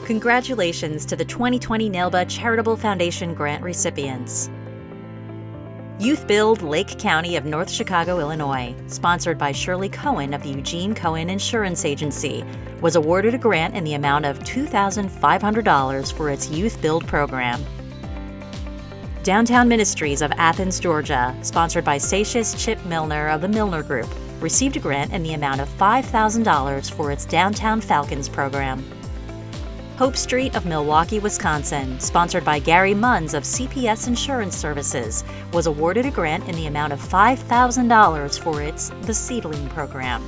Congratulations to the 2020 NAILBA Charitable Foundation grant recipients. Youth Build Lake County of North Chicago, Illinois, sponsored by Shirley Cohen of the Eugene Cohen Insurance Agency, was awarded a grant in the amount of $2,500 for its Youth Build program. Downtown Ministries of Athens, Georgia, sponsored by Satius Chip Milner of the Milner Group, received a grant in the amount of $5,000 for its Downtown Falcons program. Hope Street of Milwaukee, Wisconsin, sponsored by Gary Munns of CPS Insurance Services, was awarded a grant in the amount of $5,000 for its The Seedling program.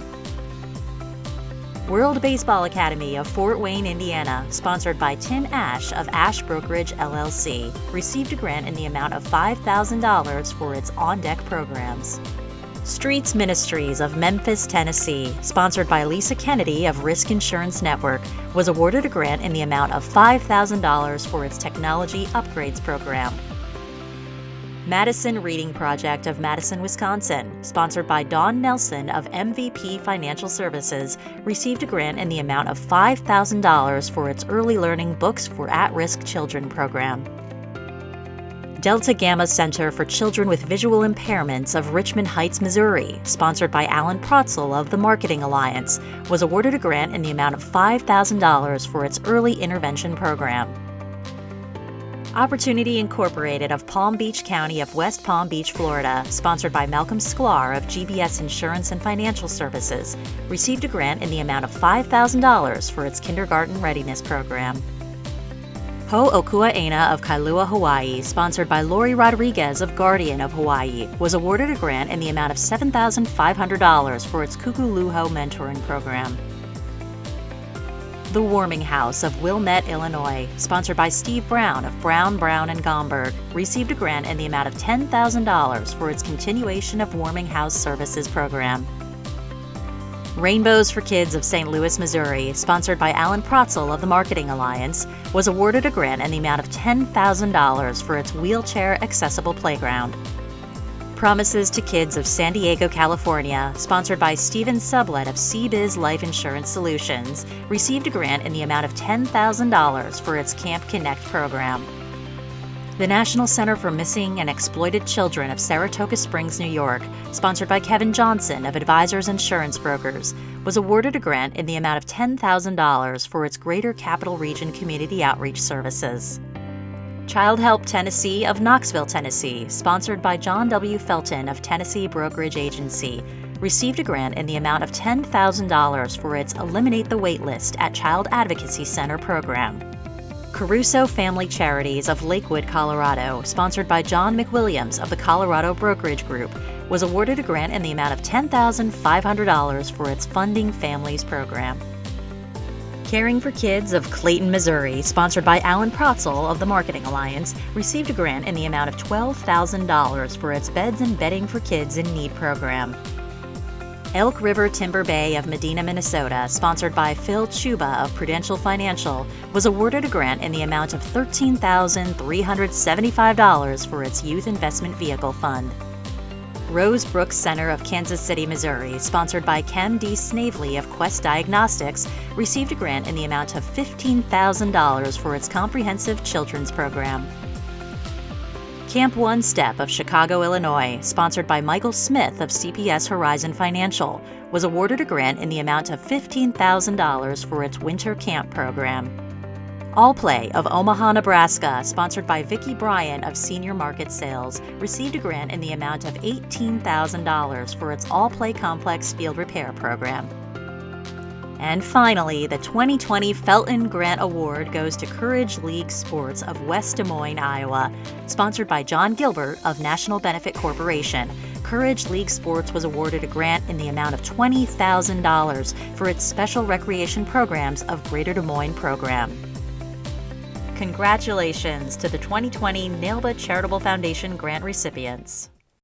World Baseball Academy of Fort Wayne, Indiana, sponsored by Tim Ash of Ash Brokerage LLC, received a grant in the amount of $5,000 for its on-deck programs. Streets Ministries of Memphis, Tennessee, sponsored by Lisa Kennedy of Risk Insurance Network, was awarded a grant in the amount of $5,000 for its Technology Upgrades program. Madison Reading Project of Madison, Wisconsin, sponsored by Dawn Nelson of MVP Financial Services, received a grant in the amount of $5,000 for its Early Learning Books for At-Risk Children program. Delta Gamma Center for Children with Visual Impairments of Richmond Heights, Missouri, sponsored by Alan Protzel of the Marketing Alliance, was awarded a grant in the amount of $5,000 for its Early Intervention program. Opportunity Incorporated of Palm Beach County of West Palm Beach, Florida, sponsored by Malcolm Sklar of GBS Insurance and Financial Services, received a grant in the amount of $5,000 for its Kindergarten Readiness program. Ho'okua'ena of Kailua, Hawaii, sponsored by Lori Rodriguez of Guardian of Hawaii, was awarded a grant in the amount of $7,500 for its KUKULUHOU mentoring program. The Warming House of Wilmette, Illinois, sponsored by Steve Brown of Brown, Brown & Gomberg, received a grant in the amount of $10,000 for its continuation of Warming House Services program. Rainbows for Kids of St. Louis, Missouri, sponsored by Alan Protzel of the Marketing Alliance, was awarded a grant in the amount of $10,000 for its wheelchair-accessible playground. Promises to Kids of San Diego, California, sponsored by Stephen Sublett of CBiz Life Insurance Solutions, received a grant in the amount of $10,000 for its Camp Connect program. The National Center for Missing and Exploited Children of Saratoga Springs, New York, sponsored by Kevin Johnson of Advisors Insurance Brokers, was awarded a grant in the amount of $10,000 for its Greater Capital Region Community Outreach Services. Childhelp Tennessee of Knoxville, Tennessee, sponsored by John W. Felton of Tennessee Brokerage Agency, received a grant in the amount of $10,000 for its Eliminate the Waitlist at Child Advocacy Center program. CARUSO Family Charities of Lakewood, Colorado, sponsored by John McWilliams of the Colorado Brokerage Group, was awarded a grant in the amount of $10,500 for its Funding Families program. Caring for Kids of Clayton, Missouri, sponsored by Alan Protzel of the Marketing Alliance, received a grant in the amount of $12,000 for its Beds and Bedding for Kids in Need program. Elk River Timber Bay of Medina, Minnesota, sponsored by Phil Chuba of Prudential Financial, was awarded a grant in the amount of $13,375 for its Youth Investment Vehicle Fund. Rose Brooks Center of Kansas City, Missouri, sponsored by Kem D. Snavely of Quest Diagnostics, received a grant in the amount of $15,000 for its Comprehensive Children's Program. Camp One Step of Chicago, Illinois, sponsored by Michael Smith of CPS Horizon Financial, was awarded a grant in the amount of $15,000 for its Winter Camp program. ALLPLAY of Omaha, Nebraska, sponsored by Vicki Bryan of Senior Market Sales, received a grant in the amount of $18,000 for its ALLPLAY Complex Field Repair program. And finally, the 2020 Felton Grant Award goes to Courage League Sports of West Des Moines, Iowa. Sponsored by John Gilbert of National Benefit Corporation, Courage League Sports was awarded a grant in the amount of $20,000 for its Special Recreation Programs of Greater Des Moines program. Congratulations to the 2020 NAILBA Charitable Foundation grant recipients.